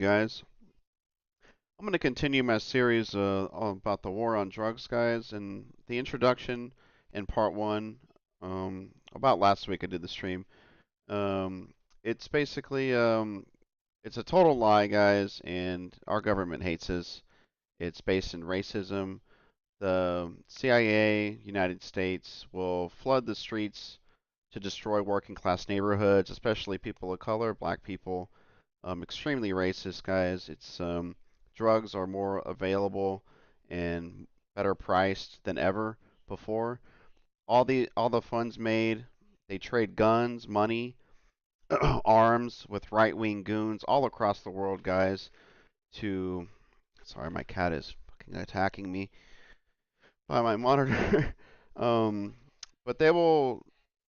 Guys. I'm going to continue my series about the war on drugs, guys. And the introduction in part one, about last week I did the stream. Um, it's basically it's a total lie, guys, and our government hates us. It's based in racism. The CIA, United States, will flood the streets to destroy working class neighborhoods, especially people of color, black people. Extremely racist, guys. It's drugs are more available and better priced than ever before. All the funds made, they trade guns, money, arms with right-wing goons all across the world, guys. To sorry, my cat is fucking attacking me by my monitor. um, but they will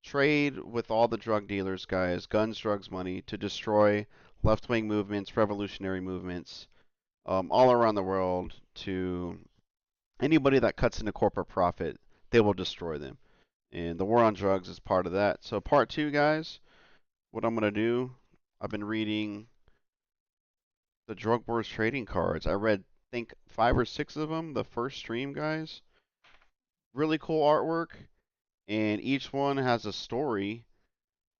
trade with all the drug dealers, guys, guns, drugs, money, to destroy left-wing movements, revolutionary movements, all around the world. To anybody that cuts into corporate profit, they will destroy them. And the war on drugs is part of that. So part two, guys, what I'm gonna do, I've been reading the Drug Wars trading cards. I read, think 5 or 6 of them the first stream, guys. Really cool artwork, and each one has a story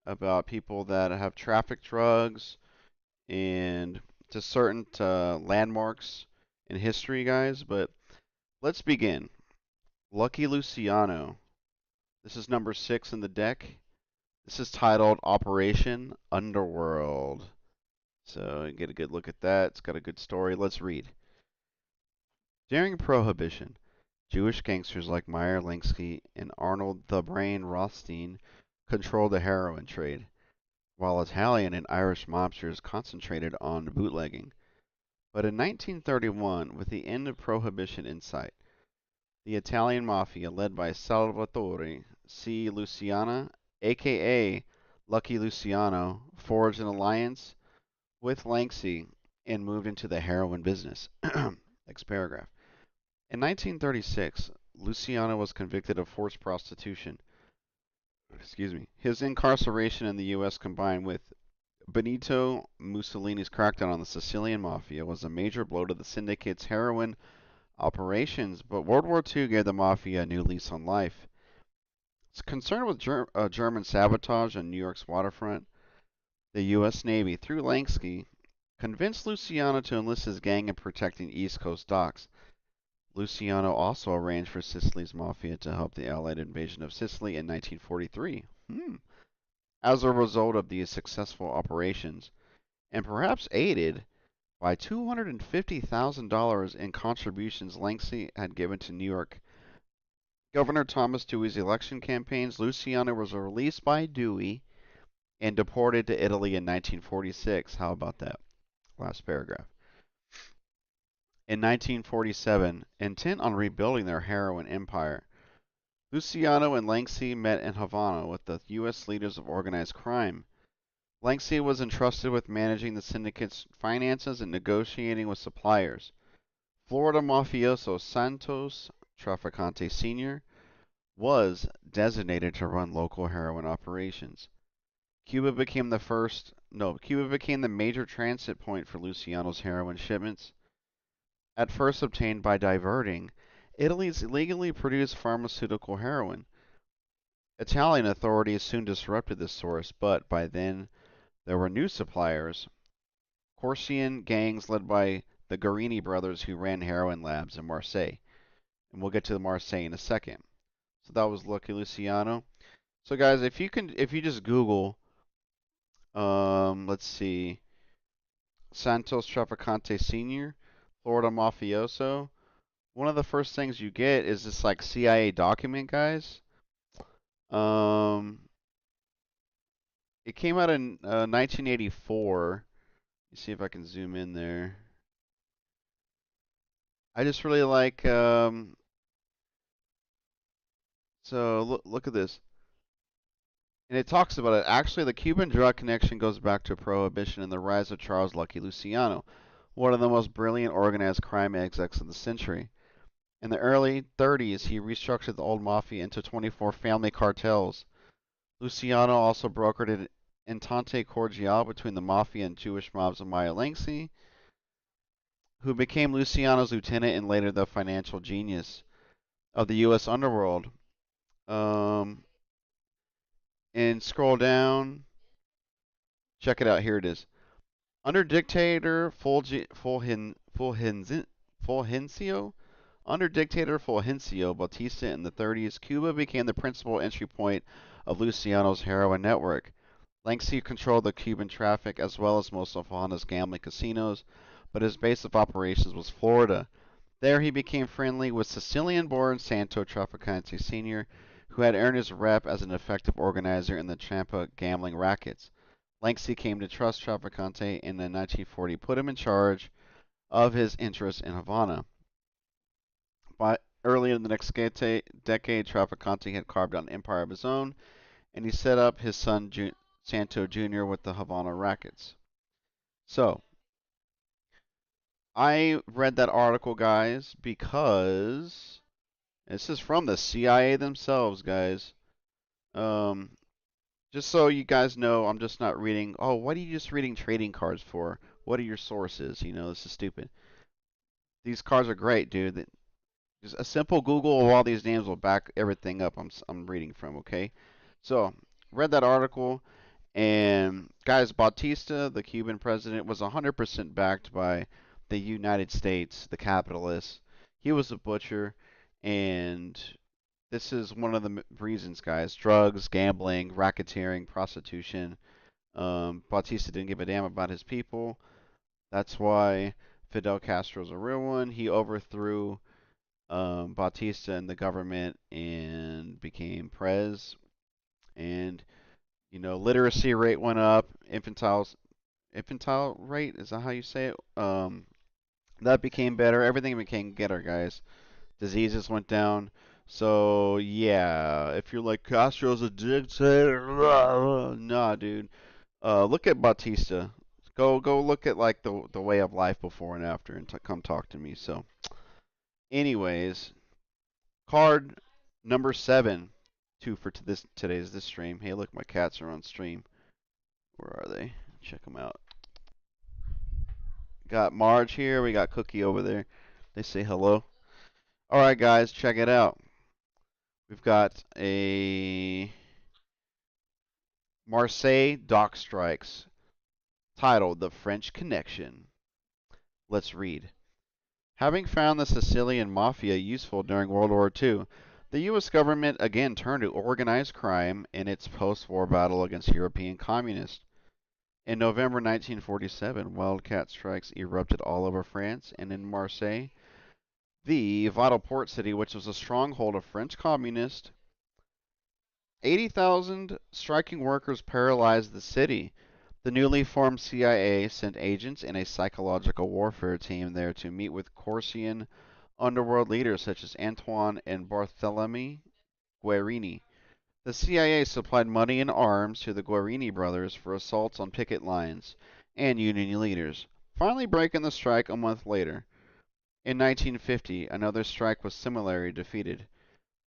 about people that have trafficked drugs and to certain landmarks in history, guys. But let's begin. Lucky Luciano. This is number 6 in the deck. This is titled Operation Underworld. So get a good look at that. It's got a good story. Let's read. During Prohibition, Jewish gangsters like Meyer Lansky and Arnold the Brain Rothstein controlled the heroin trade, while Italian and Irish mobsters concentrated on bootlegging. But in 1931, with the end of Prohibition in sight, the Italian Mafia, led by Salvatore C. Luciana, aka Lucky Luciano, forged an alliance with Lansky and moved into the heroin business. Next paragraph. In 1936, Luciano was convicted of forced prostitution. Excuse me. His incarceration in the U.S. combined with Benito Mussolini's crackdown on the Sicilian Mafia was a major blow to the syndicate's heroin operations, but World War II gave the Mafia a new lease on life. It's concerned with German sabotage on New York's waterfront. The U.S. Navy, through Lansky, convinced Luciano to enlist his gang in protecting East Coast docks. Luciano also arranged for Sicily's Mafia to help the Allied invasion of Sicily in 1943. As a result of these successful operations, and perhaps aided by $250,000 in contributions Lansky had given to New York Governor Thomas Dewey's election campaigns, Luciano was released by Dewey and deported to Italy in 1946. How about that? Last paragraph. In 1947, intent on rebuilding their heroin empire, Luciano and Lansky met in Havana with the U.S. leaders of organized crime. Lansky was entrusted with managing the syndicate's finances and negotiating with suppliers. Florida mafioso Santos Trafficante Sr. was designated to run local heroin operations. Cuba became the major transit point for Luciano's heroin shipments, at first obtained by diverting Italy's illegally produced pharmaceutical heroin. Italian authorities soon disrupted this source, but by then there were new suppliers, Corsican gangs led by the Guarini brothers who ran heroin labs in Marseille. And we'll get to the Marseille in a second. So that was Lucky Luciano. So guys, if you just Google, let's see, Santos Trafficante Sr., Florida mafioso, one of the first things you get is this like CIA document, guys. Um, it came out in 1984. Let's see if I can zoom in there. I just really like. So look at this, and it talks about it. Actually, the Cuban drug connection goes back to Prohibition and the rise of Charles Lucky Luciano, one of the most brilliant organized crime execs of the century. In the early 30s, he restructured the old mafia into 24 family cartels. Luciano also brokered an entente cordiale between the mafia and Jewish mobs of Maya Lansky. who became Luciano's lieutenant and later the financial genius of the U.S. underworld. Um, and scroll down. Check it out. Here it is. Under dictator Fulgencio, Batista in the 30s, Cuba became the principal entry point of Luciano's heroin network. Lanksy controlled the Cuban traffic as well as most of Havana's gambling casinos, but his base of operations was Florida. There he became friendly with Sicilian-born Santo Trafficante Sr., who had earned his rep as an effective organizer in the Champa gambling rackets. Lanksy came to trust Trafficante and in 1940 put him in charge of his interests in Havana. By early in the next decade, Trafficante had carved out an empire of his own, and he set up his son Santo Jr. with the Havana rackets. So, I read that article, guys, because this is from the CIA themselves, guys. Um, just so you guys know, I'm just not reading. Oh, what are you just reading trading cards for? What are your sources? You know, this is stupid. These cards are great, dude. Just a simple Google of all these names will back everything up I'm reading from. Okay, so read that article, and guys, Batista, the Cuban president, was 100% backed by the United States, the capitalists. He was a butcher, and this is one of the reasons, guys. Drugs, gambling, racketeering, prostitution. Batista didn't give a damn about his people. That's why Fidel Castro's a real one. He overthrew Batista and the government and became prez. And literacy rate went up. Infantile rate, is that how you say it? That became better. Everything became better, guys. Diseases went down. So yeah, if you're like Castro's a dictator, nah, dude. Look at Batista. Go look at like the way of life before and after, and come talk to me. So, anyways, card number 7, two for today's this stream. Hey, look, my cats are on stream. Where are they? Check them out. Got Marge here. We got Cookie over there. They say hello. All right, guys, check it out. We've got a Marseille dock strikes titled "The French Connection." Let's read. Having found the Sicilian mafia useful during World War II, the U.S. government again turned to organized crime in its post-war battle against European communists. In November 1947, wildcat strikes erupted all over France, and in Marseille, the vital port city, which was a stronghold of French communists, 80,000 striking workers paralyzed the city. The newly formed CIA sent agents and a psychological warfare team there to meet with Corsican underworld leaders such as Antoine and Barthélemy Guerini. The CIA supplied money and arms to the Guerini brothers for assaults on picket lines and union leaders, finally breaking the strike a month later. In 1950, another strike was similarly defeated,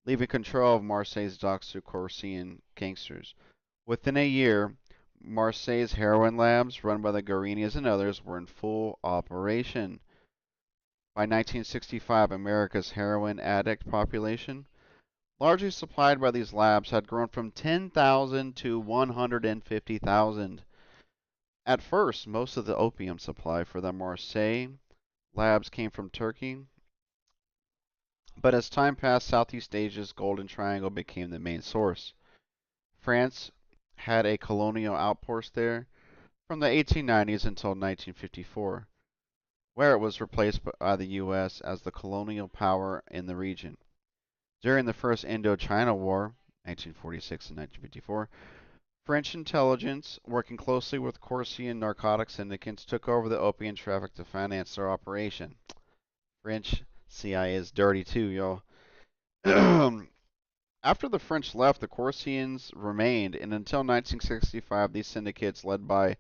leaving control of Marseille's docks to Corsican gangsters. Within a year, Marseille's heroin labs, run by the Guerinis and others, were in full operation. By 1965, America's heroin addict population, largely supplied by these labs, had grown from 10,000 to 150,000. At first, most of the opium supply for the Marseille labs came from Turkey, but as time passed, Southeast Asia's Golden Triangle became the main source. France had a colonial outpost there from the 1890s until 1954, where it was replaced by the U.S. as the colonial power in the region. During the First Indochina War, 1946 and 1954, French intelligence, working closely with Corsican narcotic syndicates, took over the opium traffic to finance their operation. French CIA is dirty too, y'all. After the French left, the Corsians remained, and until 1965, these syndicates, led by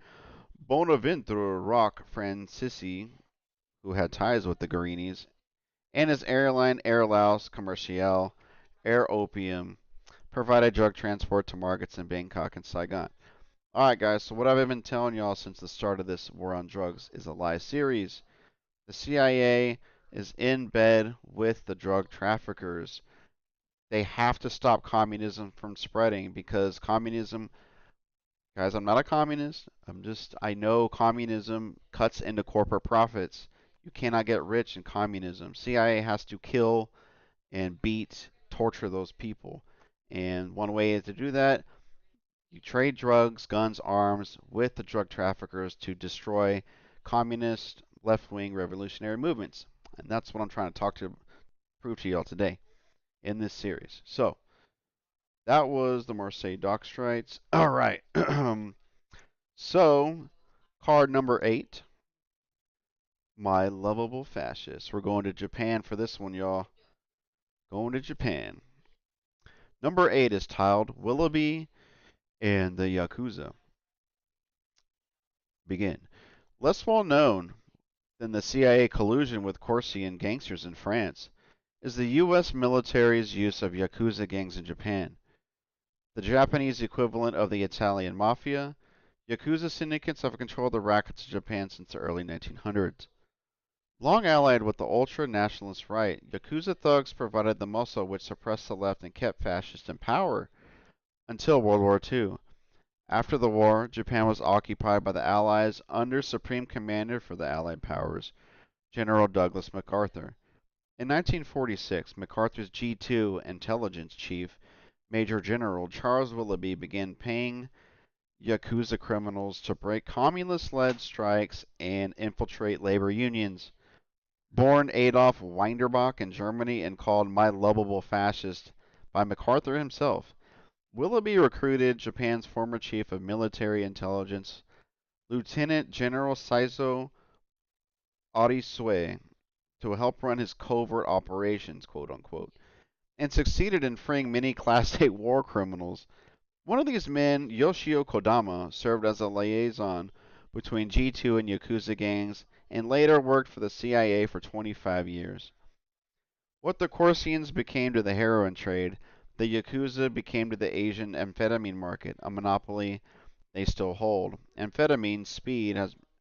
Bonaventure Roch Francisci, who had ties with the Guerinis, and his airline Airlaus Commercial, Air Opium, provided drug transport to markets in Bangkok and Saigon. Alright guys, so what I've been telling y'all since the start of this War on Drugs is a live series. The CIA is in bed with the drug traffickers. They have to stop communism from spreading because communism, guys, I'm not a communist. I know communism cuts into corporate profits. You cannot get rich in communism. CIA has to kill and beat, torture those people. And one way to do that, you trade drugs, guns, arms with the drug traffickers to destroy communist, left-wing revolutionary movements. And that's what I'm trying to prove to y'all today in this series. So, that was the Marseille Dock Strikes. All right. So, card number 8, My Lovable Fascist. We're going to Japan for this one, y'all. Going to Japan. Number 8 is titled Willoughby and the Yakuza. Begin. Less well known than the CIA collusion with Corsican gangsters in France is the U.S. military's use of Yakuza gangs in Japan, the Japanese equivalent of the Italian mafia. Yakuza syndicates have controlled the rackets of Japan since the early 1900s. Long allied with the ultra-nationalist right, Yakuza thugs provided the muscle which suppressed the left and kept fascists in power until World War II. After the war, Japan was occupied by the Allies under Supreme Commander for the Allied Powers, General Douglas MacArthur. In 1946, MacArthur's G2 intelligence chief, Major General Charles Willoughby, began paying Yakuza criminals to break communist-led strikes and infiltrate labor unions. Born Adolf Winderbach in Germany and called My Lovable Fascist by MacArthur himself, Willoughby recruited Japan's former chief of military intelligence, Lieutenant General Saizo Arisue, to help run his covert operations, quote unquote, and succeeded in freeing many Class A war criminals. One of these men, Yoshio Kodama, served as a liaison between G2 and Yakuza gangs and later worked for the CIA for 25 years. What the Corsians became to the heroin trade, the Yakuza became to the Asian amphetamine market, a monopoly they still hold. Amphetamine, speed,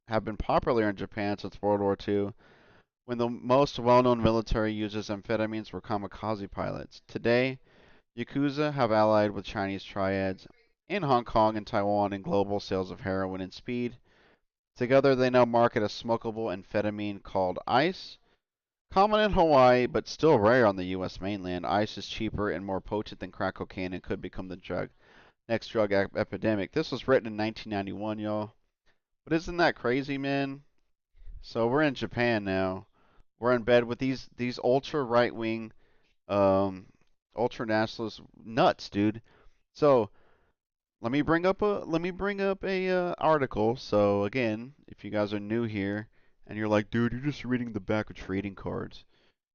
have been popular in Japan since World War II, when the most well-known military users amphetamines were kamikaze pilots. Today, Yakuza have allied with Chinese triads in Hong Kong and Taiwan in global sales of heroin and speed. Together, they now market a smokable amphetamine called ice. Common in Hawaii, but still rare on the U.S. mainland, ice is cheaper and more potent than crack cocaine and could become the next drug epidemic. This was written in 1991, y'all. But isn't that crazy, man? So we're in Japan now. We're in bed with these ultra right wing, um, ultra nationalist nuts, dude. So let me bring up a article. So again, if you guys are new here and you're like, dude, you're just reading the back of trading cards.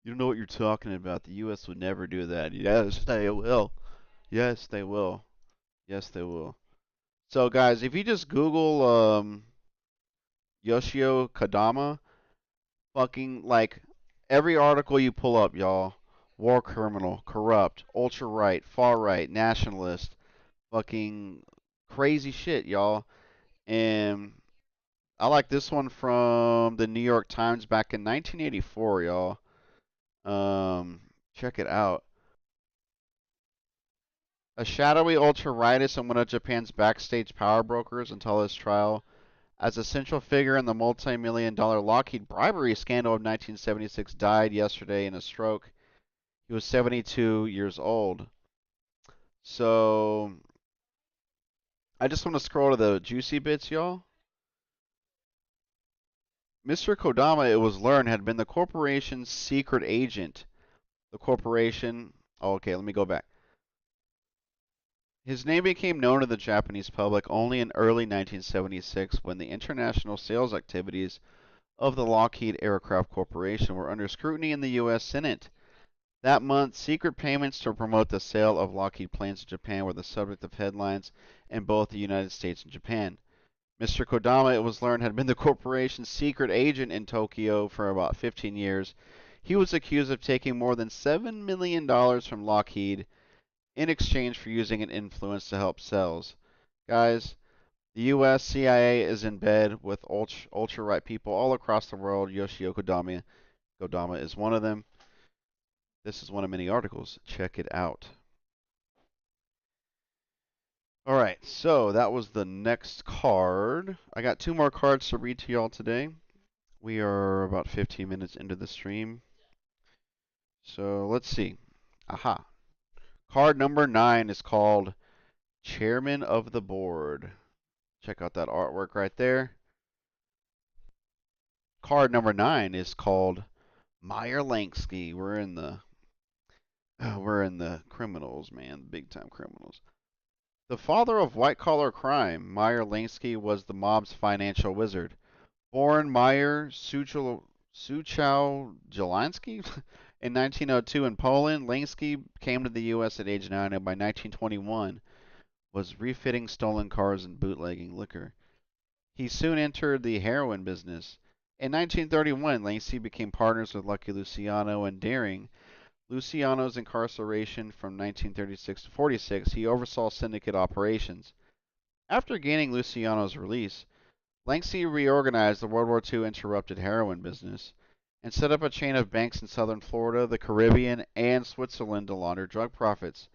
You don't know what you're talking about. The U.S. would never do that. Yes, they will. Yes, they will. Yes, they will. So guys, if you just Google Yoshio Kodama, fucking like every article you pull up, y'all, war criminal, corrupt, ultra right, far right, nationalist, fucking crazy shit, y'all. And I like this one from the New York Times back in 1984, y'all. Um, Check it out. A shadowy ultra-rightist and one of Japan's backstage power brokers until his trial as a central figure in the multi-million-dollar Lockheed bribery scandal of 1976 died yesterday in a stroke. He was 72 years old. So, I just want to scroll to the juicy bits, y'all. Mr. Kodama, it was learned, had been the corporation's secret agent. The corporation. Oh, okay, let me go back. His name became known to the Japanese public only in early 1976 when the international sales activities of the Lockheed Aircraft Corporation were under scrutiny in the U.S. Senate. That month, secret payments to promote the sale of Lockheed planes to Japan were the subject of headlines in both the United States and Japan. Mr. Kodama, it was learned, had been the corporation's secret agent in Tokyo for about 15 years. He was accused of taking more than $7 million from Lockheed in exchange for using an influence to help sales. Guys, The U.S. CIA is in bed with ultra-right people all across the world. Yoshio Kodama is one of them. This is one of many articles. Check it out. All right, so that was the next card. I got two more cards to read to y'all today. We are about 15 minutes into the stream. So let's see. Aha. Card number 9 is called Chairman of the Board. Check out that artwork right there. Card number 9 is called Meyer Lansky. We're in the criminals, man, big time criminals. The father of white-collar crime, Meyer Lansky was the mob's financial wizard. Born Meyer Suchow Jelansky in 1902 in Poland, Lansky came to the U.S. at age 9 and by 1921 was refitting stolen cars and bootlegging liquor. He soon entered the heroin business. In 1931, Lansky became partners with Lucky Luciano, and during Luciano's incarceration from 1936 to 46, he oversaw syndicate operations. After gaining Luciano's release, Lansky reorganized the World War II interrupted heroin business and set up a chain of banks in southern Florida, the Caribbean, and Switzerland to launder drug profits.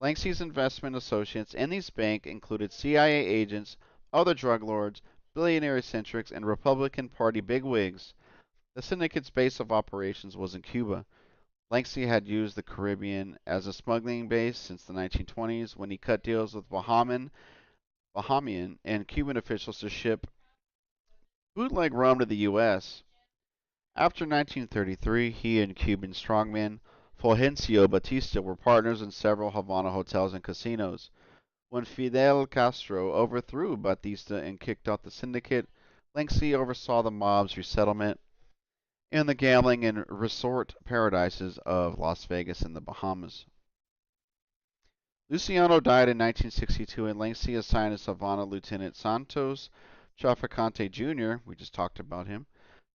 Lansky's investment associates in these banks included CIA agents, other drug lords, billionaire eccentrics, and Republican Party bigwigs. The syndicate's base of operations was in Cuba. Lansky had used the Caribbean as a smuggling base since the 1920s when he cut deals with Bahamian and Cuban officials to ship bootleg rum to the U.S. After 1933, he and Cuban strongman Fulgencio Batista were partners in several Havana hotels and casinos. When Fidel Castro overthrew Batista and kicked out the syndicate, Lansky oversaw the mob's resettlement in the gambling and resort paradises of Las Vegas and the Bahamas. Luciano died in 1962 and Lansky assigned his Havana Lieutenant Santos Traficante Jr., we just talked about him,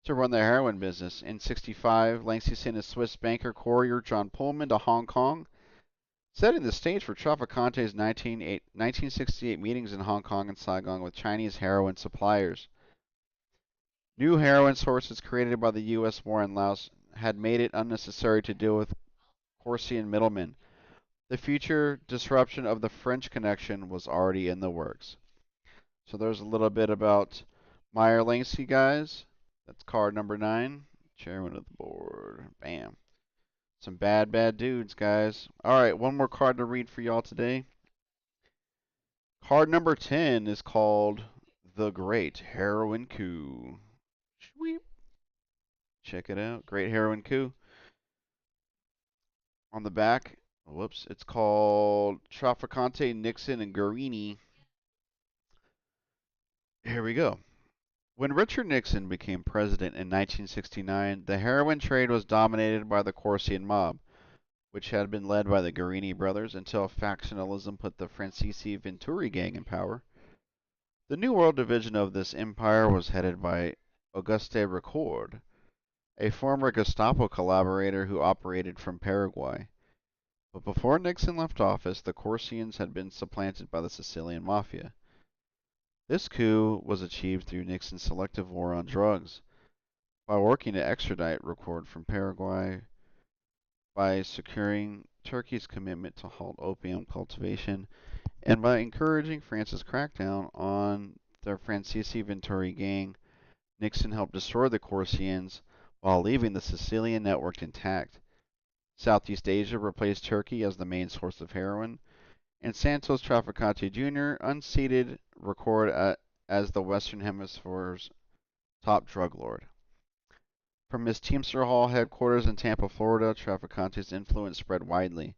to run the heroin business. In 65, Lansky sent his Swiss banker courier John Pullman to Hong Kong, setting the stage for Traficante's 1968 meetings in Hong Kong and Saigon with Chinese heroin suppliers. New heroin sources created by the U.S. war in Laos had made it unnecessary to deal with Corsican middlemen. The future disruption of the French connection was already in the works. So there's a little bit about Meyer Lansky, guys. That's card number 9, chairman of the board. Bam. Some bad, bad dudes, guys. All right, one more card to read for y'all today. Card number 10 is called The Great Heroin Coup. Sweep. Check it out. Great Heroin Coup. On the back, whoops, it's called Traficante, Nixon, and Guarini. Here we go. When Richard Nixon became president in 1969, the heroin trade was dominated by the Corsican mob, which had been led by the Guarini brothers until factionalism put the Francesi Venturi gang in power. The New World division of this empire was headed by Auguste Record, a former Gestapo collaborator who operated from Paraguay. But before Nixon left office, the Corsians had been supplanted by the Sicilian Mafia. This coup was achieved through Nixon's selective war on drugs, by working to extradite Record from Paraguay, by securing Turkey's commitment to halt opium cultivation, and by encouraging France's crackdown on the Francesi Venturi gang. Nixon helped destroy the Corsians while leaving the Sicilian network intact. Southeast Asia replaced Turkey as the main source of heroin, and Santos Traficante Jr. unseated Record as the Western Hemisphere's top drug lord. From his Teamster Hall headquarters in Tampa, Florida, Traficante's influence spread widely.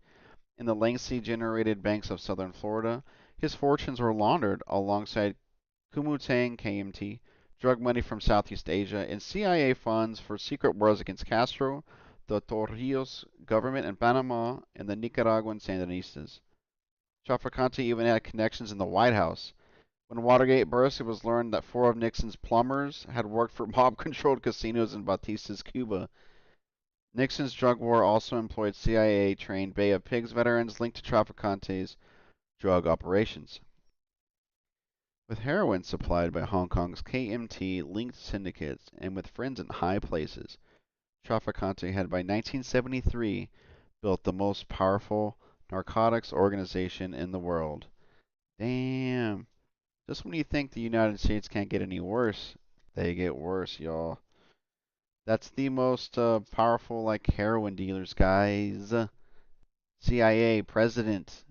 In the Lansky-generated banks of southern Florida, his fortunes were laundered alongside Kumutang KMT, drug money from Southeast Asia, and CIA funds for secret wars against Castro, the Torrijos government in Panama, and the Nicaraguan Sandinistas. Traficante even had connections in the White House. When Watergate burst, it was learned that 4 of Nixon's plumbers had worked for mob-controlled casinos in Batista's Cuba. Nixon's drug war also employed CIA-trained Bay of Pigs veterans linked to Traficante's drug operations. with heroin supplied by Hong Kong's KMT linked syndicates and with friends in high places. Trafficante had by 1973 built the most powerful narcotics organization in the world. Damn. Just when you think the United States can't get any worse, they get worse, y'all. That's the most powerful, like, heroin dealers, guys. CIA, president,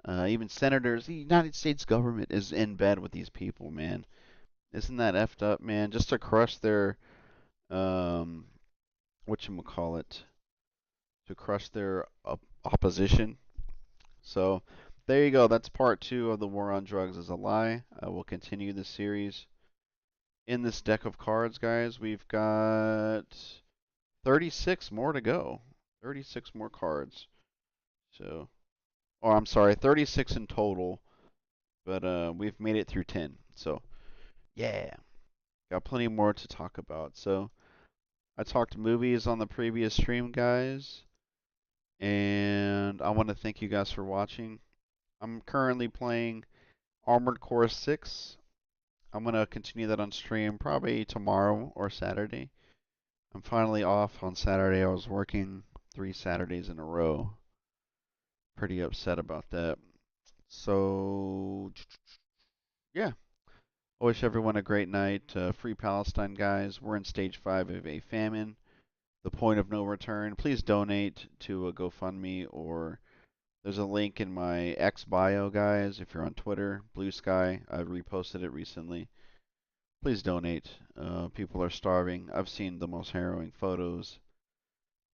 even senators. The United States government is in bed with these people, man. Isn't that effed up, man? Just to crush their, um, whatchamacallit, to crush their opposition. So, there you go. That's part two of the War on Drugs is a Lie. I will continue this series. In this deck of cards, guys, we've got 36 more to go. 36 more cards. So, oh, I'm sorry, 36 in total, but we've made it through 10. So, yeah, got plenty more to talk about. So, I talked movies on the previous stream, guys, and I want to thank you guys for watching. I'm currently playing Armored Core 6. I'm going to continue that on stream probably tomorrow or Saturday. I'm finally off on Saturday. I was working 3 Saturdays in a row. Pretty upset about that. So, yeah. I wish everyone a great night. Free Palestine, guys. We're in stage 5 of a famine, the point of no return. Please donate to a GoFundMe, or there's a link in my X bio, guys. If you're on Twitter, Blue Sky, I reposted it recently. Please donate. People are starving. I've seen the most harrowing photos